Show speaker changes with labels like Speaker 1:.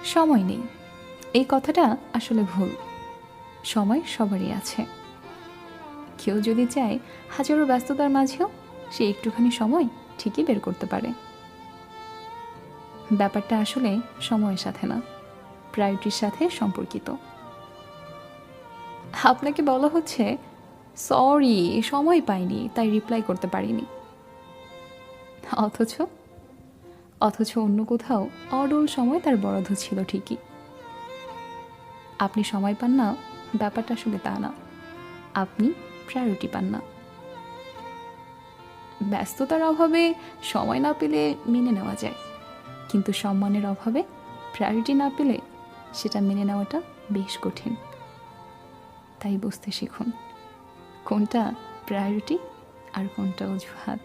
Speaker 1: সময় নেই, এই কথাটা আসলে ভুল। সময় সবারই আছে। কেউ যদি চায় হাজারো ব্যস্ততার মাঝেও সে একটুখানি সময় ঠিকই বের করতে পারে। ব্যাপারটা আসলে সময়ের সাথে না, প্রায়োরিটির সাথে সম্পর্কিত। আপনাকে বলা হচ্ছে সরি, সময় পাইনি তাই রিপ্লাই করতে পারিনি, অথচ অথচ অন্য কোথাও অডোল সময় তার বরাদ্দ ছিল ঠিকই। আপনি সময় পান না, ব্যাপারটা আসলে তা না, আপনি প্রায়োরিটি পান না। ব্যস্ততার অভাবে সময় না পেলে মেনে নেওয়া যায়, কিন্তু সম্মানের অভাবে প্রায়োরিটি না পেলে সেটা মেনে নেওয়াটা বেশ কঠিন। তাই বুঝতে শিখুন কোনটা প্রায়োরিটি আর কোনটা অজুহাত।